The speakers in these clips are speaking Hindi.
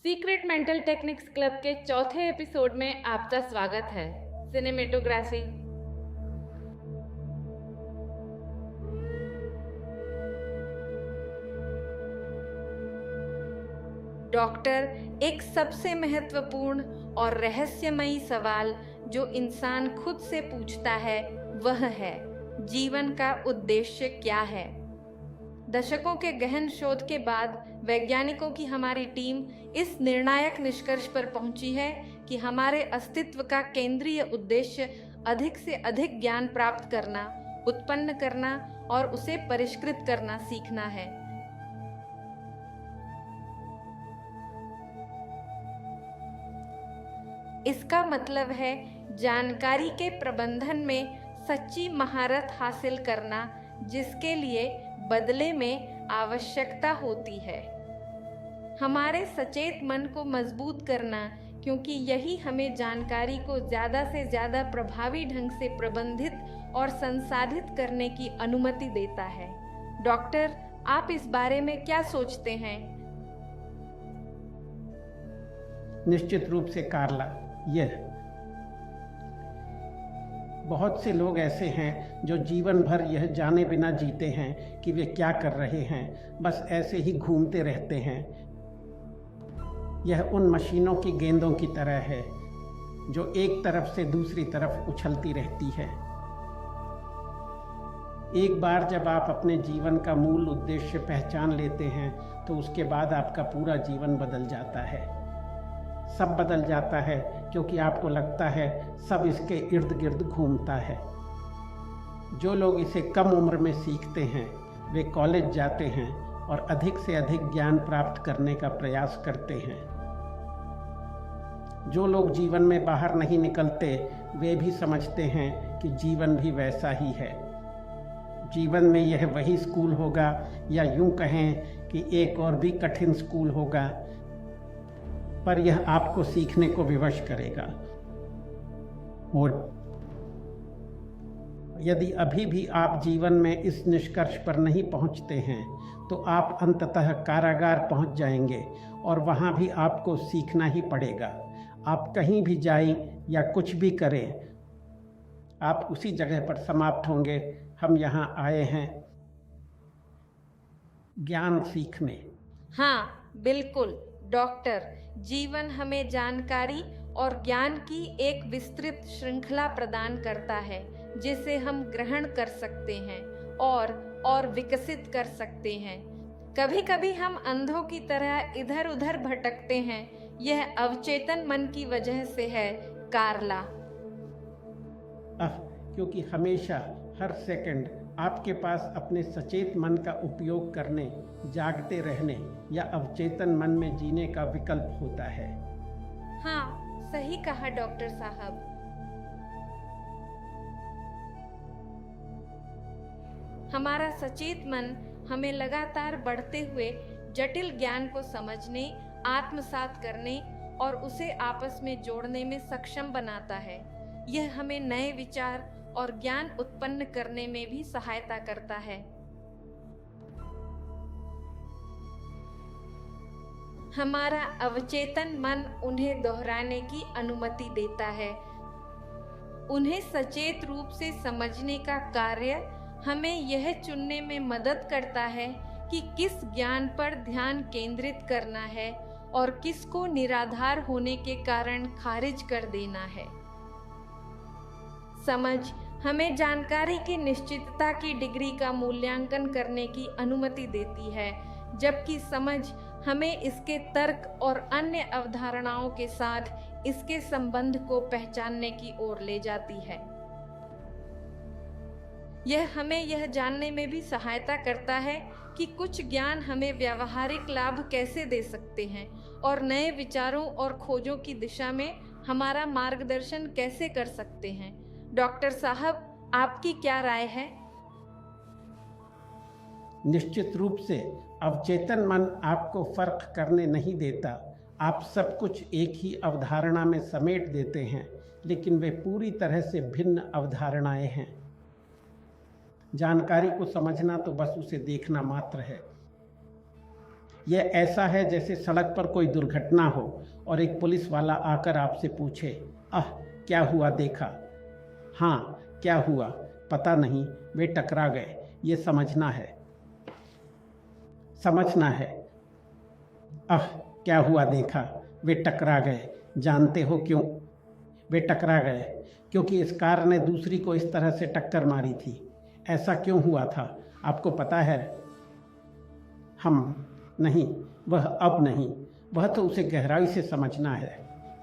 सीक्रेट मेंटल टेक्निक्स क्लब के चौथे एपिसोड में आपका स्वागत है। सिनेमेटोग्राफी। डॉक्टर, एक सबसे महत्वपूर्ण और रहस्यमयी सवाल जो इंसान खुद से पूछता है वह है, जीवन का उद्देश्य क्या है। दशकों के गहन शोध के बाद वैज्ञानिकों की हमारी टीम इस निर्णायक निष्कर्ष पर पहुंची है कि हमारे अस्तित्व का केंद्रीय उद्देश्य अधिक से अधिक ज्ञान प्राप्त करना, उत्पन्न करना और उसे परिष्कृत करना सीखना है। इसका मतलब है जानकारी के प्रबंधन में सच्ची महारत हासिल करना, जिसके लिए बदले में आवश्यकता होती है हमारे सचेत मन को मजबूत करना, क्योंकि यही हमें जानकारी को ज़्यादा से ज़्यादा प्रभावी ढंग से प्रबंधित और संसाधित करने की अनुमति देता है। डॉक्टर, आप इस बारे में क्या सोचते हैं? निश्चित रूप से कार्ला, यह बहुत से लोग ऐसे हैं जो जीवन भर यह जाने बिना जीते हैं कि वे क्या कर रहे हैं, बस ऐसे ही घूमते रहते हैं। यह उन मशीनों की गेंदों की तरह है जो एक तरफ से दूसरी तरफ उछलती रहती है। एक बार जब आप अपने जीवन का मूल उद्देश्य पहचान लेते हैं तो उसके बाद आपका पूरा जीवन बदल जाता है। सब बदल जाता है क्योंकि आपको लगता है सब इसके इर्द गिर्द घूमता है। जो लोग इसे कम उम्र में सीखते हैं वे कॉलेज जाते हैं और अधिक से अधिक ज्ञान प्राप्त करने का प्रयास करते हैं। जो लोग जीवन में बाहर नहीं निकलते वे भी समझते हैं कि जीवन भी वैसा ही है। जीवन में यह वही स्कूल होगा, या यूं कहें कि एक और भी कठिन स्कूल होगा, पर यह आपको सीखने को विवश करेगा। और यदि अभी भी आप जीवन में इस निष्कर्ष पर नहीं पहुंचते हैं तो आप अंततः कारागार पहुंच जाएंगे और वहां भी आपको सीखना ही पड़ेगा। आप कहीं भी जाएं या कुछ भी करें, आप उसी जगह पर समाप्त होंगे। हम यहाँ आए हैं ज्ञान सीखने। हाँ बिल्कुल डॉक्टर, जीवन हमें जानकारी और ज्ञान की एक विस्तृत श्रृंखला प्रदान करता है जिसे हम ग्रहण कर सकते हैं और विकसित कर सकते हैं। कभी कभी हम अंधों की तरह इधर उधर भटकते हैं। यह अवचेतन मन की वजह से है कार्ला। क्योंकि हमेशा हर सेकंड आपके पास अपने सचेत मन का उपयोग करने, जागते रहने या अवचेतन मन में जीने का विकल्प होता है। हाँ, सही कहा डॉक्टर साहब। हमारा सचेत मन हमें लगातार बढ़ते हुए जटिल ज्ञान को समझने, आत्मसात करने और उसे आपस में जोड़ने में सक्षम बनाता है। यह हमें नए विचार और ज्ञान उत्पन्न करने में भी सहायता करता है। हमारा अवचेतन मन उन्हें दोहराने की अनुमति देता है। उन्हें सचेत रूप से समझने का कार्य हमें यह चुनने में मदद करता है कि किस ज्ञान पर ध्यान केंद्रित करना है और किसको निराधार होने के कारण खारिज कर देना है। समझ हमें जानकारी की निश्चितता की डिग्री का मूल्यांकन करने की अनुमति देती है, जबकि समझ हमें इसके तर्क और अन्य अवधारणाओं के साथ इसके संबंध को पहचानने की ओर ले जाती है। यह हमें यह जानने में भी सहायता करता है कि कुछ ज्ञान हमें व्यावहारिक लाभ कैसे दे सकते हैं और नए विचारों और खोजों की दिशा में हमारा मार्गदर्शन कैसे कर सकते हैं। डॉक्टर साहब, आपकी क्या राय है? निश्चित रूप से अवचेतन मन आपको फर्क करने नहीं देता। आप सब कुछ एक ही अवधारणा में समेट देते हैं, लेकिन वे पूरी तरह से भिन्न अवधारणाएं हैं। जानकारी को समझना तो बस उसे देखना मात्र है। यह ऐसा है जैसे सड़क पर कोई दुर्घटना हो और एक पुलिस वाला आकर आपसे पूछे, आह क्या हुआ देखा? हाँ, क्या हुआ पता नहीं, वे टकरा गए। ये समझना है। आह क्या हुआ देखा, वे टकरा गए। जानते हो क्यों वे टकरा गए? क्योंकि इस कार ने दूसरी को इस तरह से टक्कर मारी थी। ऐसा क्यों हुआ था आपको पता है? नहीं, वह अब नहीं, वह तो उसे गहराई से समझना है।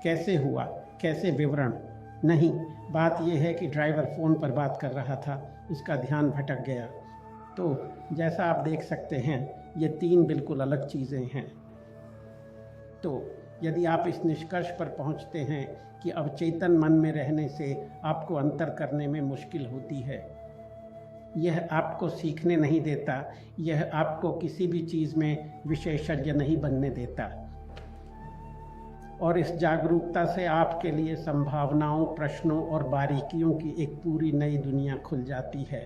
कैसे हुआ, कैसे विवरण? नहीं, बात यह है कि ड्राइवर फ़ोन पर बात कर रहा था, उसका ध्यान भटक गया। तो जैसा आप देख सकते हैं, ये 3 बिल्कुल अलग चीज़ें हैं। तो यदि आप इस निष्कर्ष पर पहुंचते हैं कि अवचेतन मन में रहने से आपको अंतर करने में मुश्किल होती है, यह आपको सीखने नहीं देता, यह आपको किसी भी चीज़ में विशेषज्ञ नहीं बनने देता। और इस जागरूकता से आपके लिए संभावनाओं, प्रश्नों और बारीकियों की एक पूरी नई दुनिया खुल जाती है।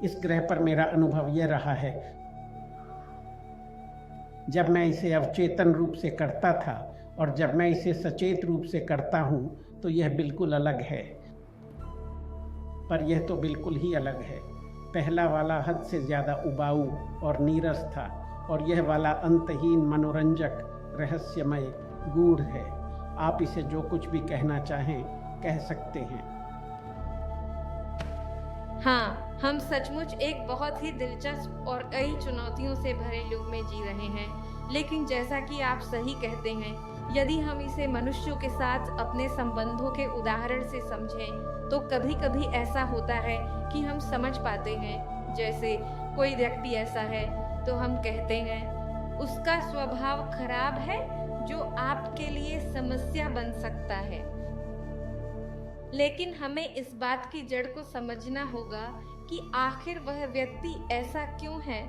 इस ग्रह पर मेरा अनुभव यह रहा है, जब मैं इसे अवचेतन रूप से करता था और जब मैं इसे सचेत रूप से करता हूँ तो यह बिल्कुल अलग है। पर यह तो बिल्कुल ही अलग है। पहला वाला हद से ज़्यादा उबाऊ और नीरस था और यह वाला अंतहीन, मनोरंजक, रहस्यमय, गूढ़ है। आप इसे जो कुछ भी कहना चाहें कह सकते हैं। हाँ, हम सचमुच एक बहुत ही दिलचस्प और कई चुनौतियों से भरे युग में जी रहे हैं। लेकिन जैसा कि आप सही कहते हैं, यदि हम इसे मनुष्यों के साथ अपने संबंधों के उदाहरण से समझें तो कभी कभी ऐसा होता है कि हम समझ पाते हैं। जैसे कोई व्यक्ति ऐसा है तो हम कहते हैं उसका स्वभाव खराब है, जो आपके लिए समस्या बन सकता है। लेकिन हमें इस बात की जड़ को समझना होगा कि आखिर वह व्यक्ति ऐसा क्यों है।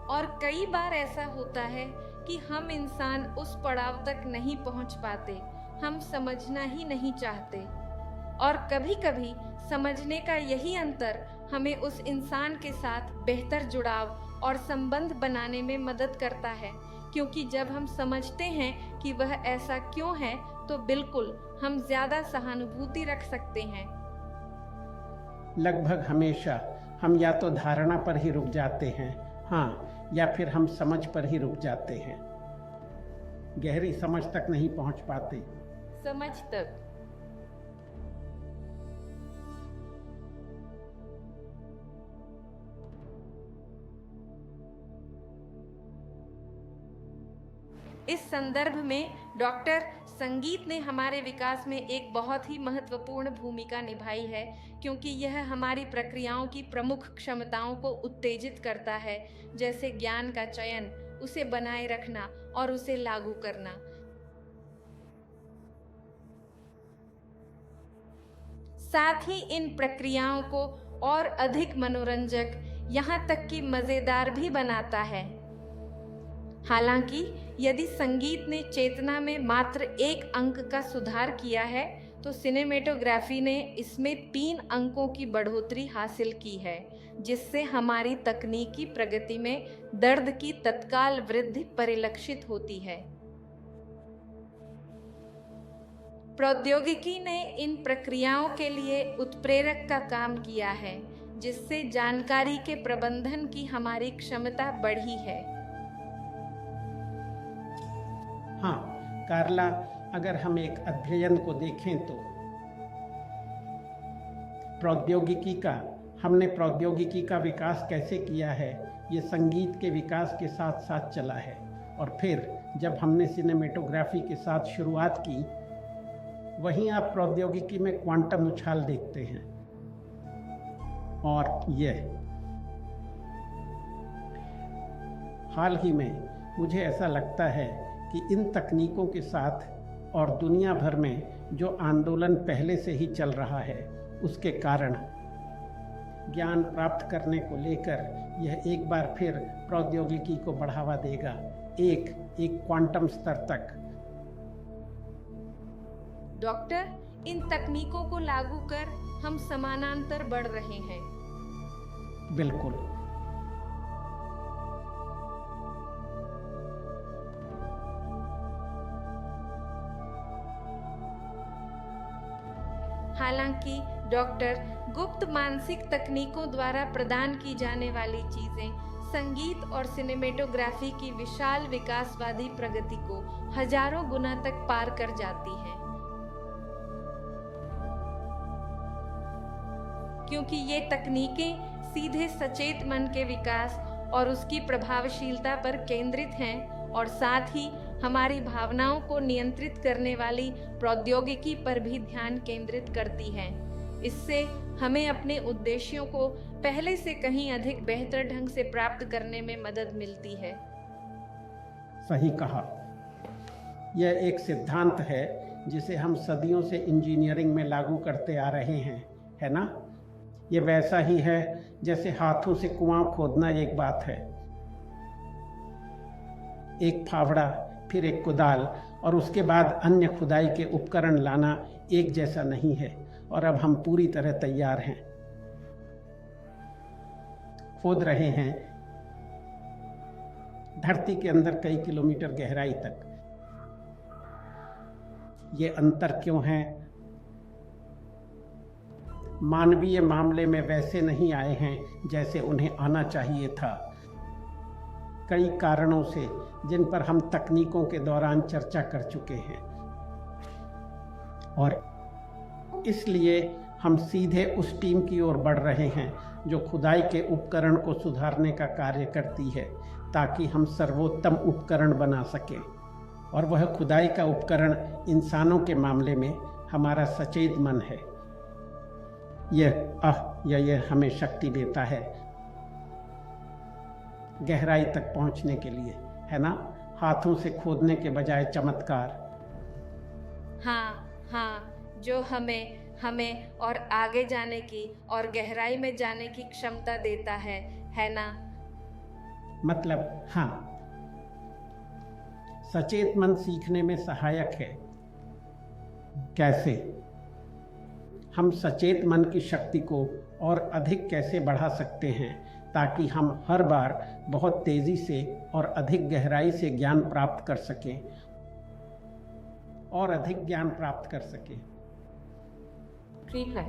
और कई बार ऐसा होता है कि हम इंसान उस पड़ाव तक नहीं पहुंच पाते, हम समझना ही नहीं चाहते। और कभी कभी समझने का यही अंतर हमें उस इंसान के साथ बेहतर जुड़ाव और संबंध बनाने में मदद करता है, क्योंकि जब हम समझते हैं कि वह ऐसा क्यों है तो बिल्कुल हम ज़्यादा सहानुभूति रख सकते हैं। लगभग हमेशा हम या तो धारणा पर ही रुक जाते हैं, हाँ, या फिर हम समझ पर ही रुक जाते हैं। गहरी समझ तक नहीं पहुंच पाते। समझ तक। इस संदर्भ में डॉक्टर संगीत ने हमारे विकास में एक बहुत ही महत्वपूर्ण भूमिका निभाई है, क्योंकि यह हमारी प्रक्रियाओं की प्रमुख क्षमताओं को उत्तेजित करता है, जैसे ज्ञान का चयन, उसे बनाए रखना और उसे लागू करना। साथ ही इन प्रक्रियाओं को और अधिक मनोरंजक, यहाँ तक कि मज़ेदार भी बनाता है। हालांकि यदि संगीत ने चेतना में मात्र 1 अंक का सुधार किया है तो सिनेमेटोग्राफी ने इसमें 3 अंकों की बढ़ोतरी हासिल की है, जिससे हमारी तकनीकी प्रगति में दर्द की तत्काल वृद्धि परिलक्षित होती है। प्रौद्योगिकी ने इन प्रक्रियाओं के लिए उत्प्रेरक का काम किया है, जिससे जानकारी के प्रबंधन की हमारी क्षमता बढ़ी है। हाँ कार्ला, अगर हम एक अध्ययन को देखें तो हमने प्रौद्योगिकी का विकास कैसे किया है, ये संगीत के विकास के साथ साथ चला है। और फिर जब हमने सिनेमेटोग्राफी के साथ शुरुआत की, वहीं आप प्रौद्योगिकी में क्वांटम उछाल देखते हैं। और यह हाल ही में मुझे ऐसा लगता है कि इन तकनीकों के साथ और दुनिया भर में जो आंदोलन पहले से ही चल रहा है, उसके कारण ज्ञान प्राप्त करने को लेकर यह एक बार फिर प्रौद्योगिकी को बढ़ावा देगा, एक क्वांटम स्तर तक। डॉक्टर, इन तकनीकों को लागू कर हम समानांतर बढ़ रहे हैं। बिल्कुल। हालांकि डॉक्टर, गुप्त मानसिक तकनीकों द्वारा प्रदान की जाने वाली चीजें संगीत और सिनेमेटोग्राफी की विशाल विकासवादी प्रगति को हजारों गुना तक पार कर जाती हैं, क्योंकि ये तकनीकें सीधे सचेत मन के विकास और उसकी प्रभावशीलता पर केंद्रित हैं और साथ ही हमारी भावनाओं को नियंत्रित करने वाली प्रौद्योगिकी पर भी ध्यान केंद्रित करती हैं। इससे हमें अपने उद्देश्यों को पहले से कहीं अधिक बेहतर ढंग से प्राप्त करने में मदद मिलती है। सही कहा। यह एक सिद्धांत है जिसे हम सदियों से इंजीनियरिंग में लागू करते आ रहे हैं, है ना? ये वैसा ही है जैसे हाथों से कुआं खोदना एक बात है, एक फावड़ा, फिर एक कुदाल और उसके बाद अन्य खुदाई के उपकरण लाना एक जैसा नहीं है। और अब हम पूरी तरह तैयार हैं, खोद रहे हैं धरती के अंदर कई किलोमीटर गहराई तक। ये अंतर क्यों है? मानवीय मामले में वैसे नहीं आए हैं जैसे उन्हें आना चाहिए था, कई कारणों से जिन पर हम तकनीकों के दौरान चर्चा कर चुके हैं। और इसलिए हम सीधे उस टीम की ओर बढ़ रहे हैं जो खुदाई के उपकरण को सुधारने का कार्य करती है, ताकि हम सर्वोत्तम उपकरण बना सकें। और वह खुदाई का उपकरण इंसानों के मामले में हमारा सचेत मन है। यह हमें शक्ति देता है गहराई तक पहुंचने के लिए, है ना? हाथों से खोदने के बजाय चमत्कार। हाँ, जो हमें और आगे जाने की और गहराई में जाने की क्षमता देता है ना? मतलब हाँ, सचेत मन सीखने में सहायक है। कैसे? हम सचेत मन की शक्ति को और अधिक कैसे बढ़ा सकते हैं ताकि हम हर बार बहुत तेजी से और अधिक गहराई से ज्ञान प्राप्त कर सकें और अधिक ज्ञान प्राप्त कर सकें। ठीक है।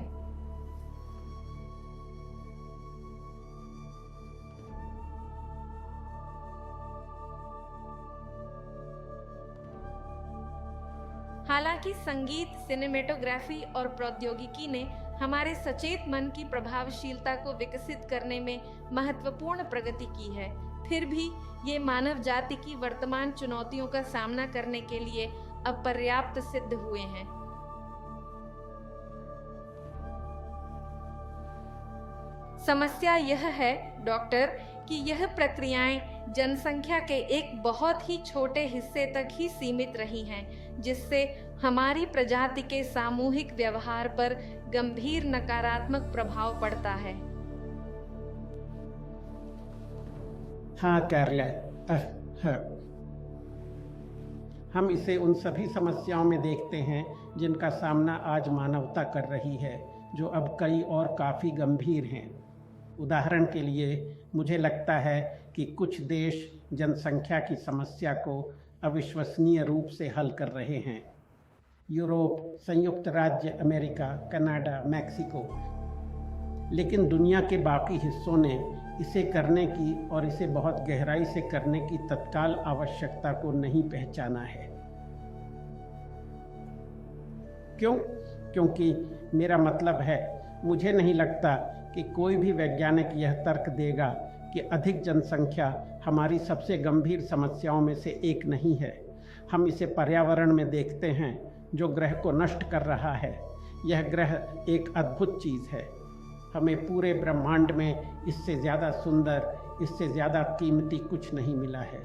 हालांकि संगीत, सिनेमेटोग्राफी और प्रौद्योगिकी ने हमारे सचेत मन की प्रभावशीलता को विकसित करने में महत्वपूर्ण प्रगति की है, फिर भी ये मानव जाति की वर्तमान चुनौतियों का सामना करने के लिए अपर्याप्त सिद्ध हुए हैं। समस्या यह है डॉक्टर कि यह प्रक्रियाएं जनसंख्या के एक बहुत ही छोटे हिस्से तक ही सीमित रही हैं, जिससे हमारी प्रजाति के सामूहिक व्यवहार पर गंभीर नकारात्मक प्रभाव पड़ता है। हाँ कैरला, हम इसे उन सभी समस्याओं में देखते हैं जिनका सामना आज मानवता कर रही है, जो अब कई और काफ़ी गंभीर हैं। उदाहरण के लिए मुझे लगता है कि कुछ देश जनसंख्या की समस्या को अविश्वसनीय रूप से हल कर रहे हैं। यूरोप, संयुक्त राज्य अमेरिका, कनाडा, मैक्सिको। लेकिन दुनिया के बाकी हिस्सों ने इसे करने की और इसे बहुत गहराई से करने की तत्काल आवश्यकता को नहीं पहचाना है। क्यों? क्योंकि मेरा मतलब है, मुझे नहीं लगता कि कोई भी वैज्ञानिक यह तर्क देगा कि अधिक जनसंख्या हमारी सबसे गंभीर समस्याओं में से एक नहीं है। हम इसे पर्यावरण में देखते हैं जो ग्रह को नष्ट कर रहा है। यह ग्रह एक अद्भुत चीज़ है। हमें पूरे ब्रह्मांड में इससे ज़्यादा सुंदर, इससे ज़्यादा कीमती कुछ नहीं मिला है।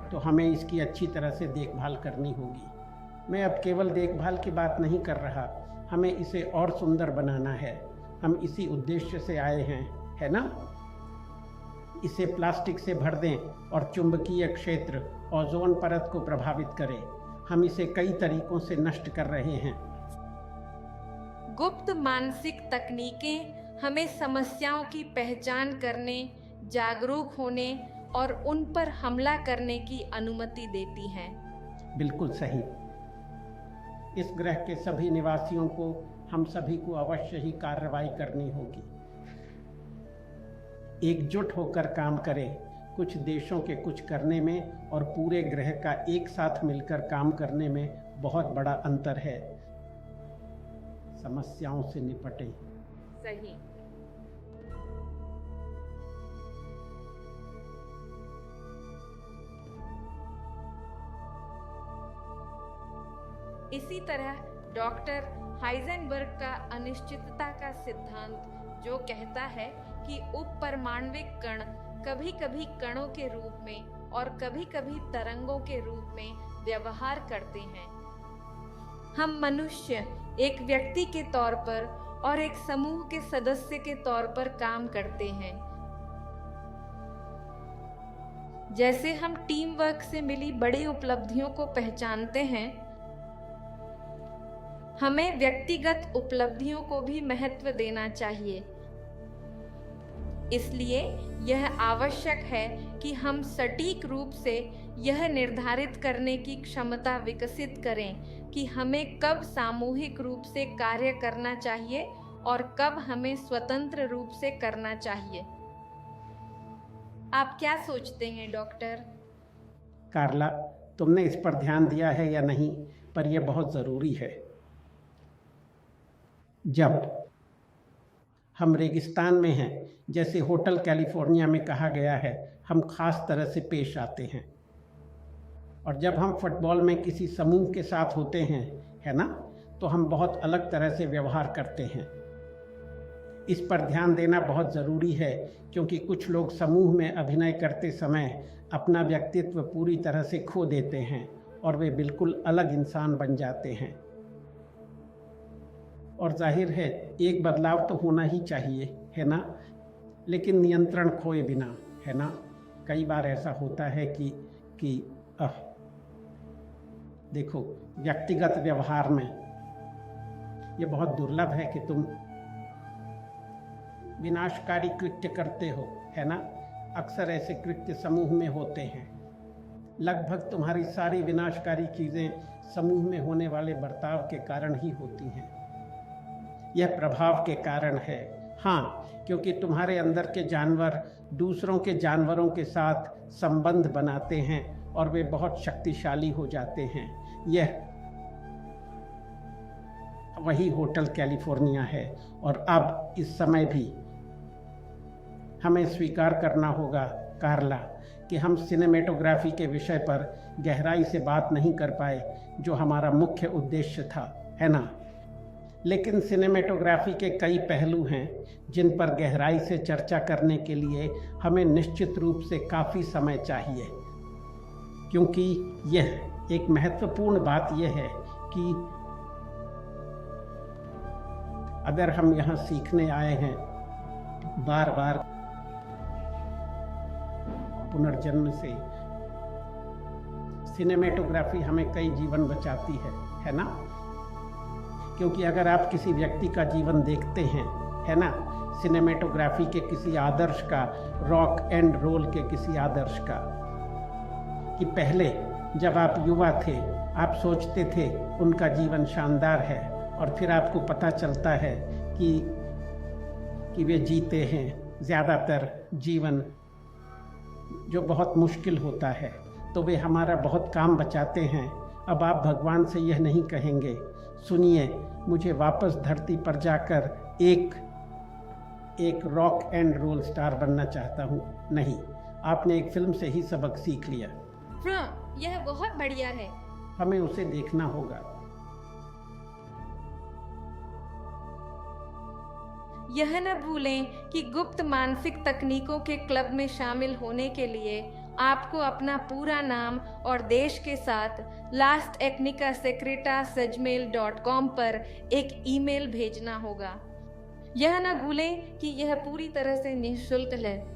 तो हमें इसकी अच्छी तरह से देखभाल करनी होगी। मैं अब केवल देखभाल की बात नहीं कर रहा, हमें इसे और सुंदर बनाना है। हम इसी उद्देश्य से आए हैं, है ना? इसे प्लास्टिक से भर दें और चुंबकीय क्षेत्र ओजोन परत को प्रभावित करें। हम इसे कई तरीकों से नष्ट कर रहे हैं। गुप्त मानसिक तकनीकें हमें समस्याओं की पहचान करने, जागरूक होने और उन पर हमला करने की अनुमति देती हैं। बिल्कुल सही। इस ग्रह के सभी निवासियों को हम सभी को अवश्य ही कार्रवाई करनी होगी। एकजुट होकर काम करें। कुछ देशों के कुछ करने में और पूरे ग्रह का एक साथ मिलकर काम करने में बहुत बड़ा अंतर है। समस्याओं से निपटें। सही। इसी तरह डॉक्टर हाइजेनबर्ग का अनिश्चितता का सिद्धांत जो कहता है कि उपपरमाण्विक कण कभी कभी कणों के रूप में और कभी कभी तरंगों के रूप में व्यवहार करते हैं। हम मनुष्य एक व्यक्ति के तौर पर और एक समूह के सदस्य के तौर पर काम करते हैं। जैसे हम टीम वर्क से मिली बड़ी उपलब्धियों को पहचानते हैं, हमें व्यक्तिगत उपलब्धियों को भी महत्व देना चाहिए। इसलिए यह आवश्यक है कि हम सटीक रूप से यह निर्धारित करने की क्षमता विकसित करें कि हमें कब सामूहिक रूप से कार्य करना चाहिए और कब हमें स्वतंत्र रूप से करना चाहिए। आप क्या सोचते हैं डॉक्टर? कार्ला, तुमने इस पर ध्यान दिया है या नहीं, पर यह बहुत ज़रूरी है। जब हम रेगिस्तान में हैं, जैसे होटल कैलिफोर्निया में कहा गया है, हम खास तरह से पेश आते हैं। और जब हम फुटबॉल में किसी समूह के साथ होते हैं, है ना, तो हम बहुत अलग तरह से व्यवहार करते हैं। इस पर ध्यान देना बहुत ज़रूरी है, क्योंकि कुछ लोग समूह में अभिनय करते समय अपना व्यक्तित्व पूरी तरह से खो देते हैं और वे बिल्कुल अलग इंसान बन जाते हैं। और जाहिर है एक बदलाव तो होना ही चाहिए, है ना, लेकिन नियंत्रण खोए बिना, है ना। कई बार ऐसा होता है कि देखो, व्यक्तिगत व्यवहार में ये बहुत दुर्लभ है कि तुम विनाशकारी कृत्य करते हो, है ना। अक्सर ऐसे कृत्य समूह में होते हैं। लगभग तुम्हारी सारी विनाशकारी चीज़ें समूह में होने वाले बर्ताव के कारण ही होती हैं। यह प्रभाव के कारण है, हाँ, क्योंकि तुम्हारे अंदर के जानवर दूसरों के जानवरों के साथ संबंध बनाते हैं और वे बहुत शक्तिशाली हो जाते हैं। यह वही होटल कैलिफोर्निया है। और अब इस समय भी हमें स्वीकार करना होगा, कार्ला, कि हम सिनेमेटोग्राफी के विषय पर गहराई से बात नहीं कर पाए, जो हमारा मुख्य उद्देश्य था, है ना। लेकिन सिनेमेटोग्राफी के कई पहलू हैं जिन पर गहराई से चर्चा करने के लिए हमें निश्चित रूप से काफ़ी समय चाहिए, क्योंकि यह एक महत्वपूर्ण बात यह है कि अगर हम यहाँ सीखने आए हैं, बार बार पुनर्जन्म से, सिनेमेटोग्राफी हमें कई जीवन बचाती है ना। क्योंकि अगर आप किसी व्यक्ति का जीवन देखते हैं, है ना, सिनेमेटोग्राफी के किसी आदर्श का, रॉक एंड रोल के किसी आदर्श का, कि पहले जब आप युवा थे आप सोचते थे उनका जीवन शानदार है, और फिर आपको पता चलता है कि वे जीते हैं ज़्यादातर जीवन जो बहुत मुश्किल होता है, तो वे हमारा बहुत काम बचाते हैं। अब आप भगवान से यह नहीं कहेंगे, सुनिए, मुझे वापस धरती पर जाकर एक रॉक एंड रोल स्टार बनना चाहता हूँ। नहीं, आपने एक फिल्म से ही सबक सीख लिया। यह बहुत बढ़िया है। हमें उसे देखना होगा। यह न भूलें कि गुप्त मानसिक तकनीकों के क्लब में शामिल होने के लिए आपको अपना पूरा नाम और देश के साथ lastechnicasecretas@gmail.com पर एक ईमेल भेजना होगा। यह न भूलें कि यह पूरी तरह से निःशुल्क है।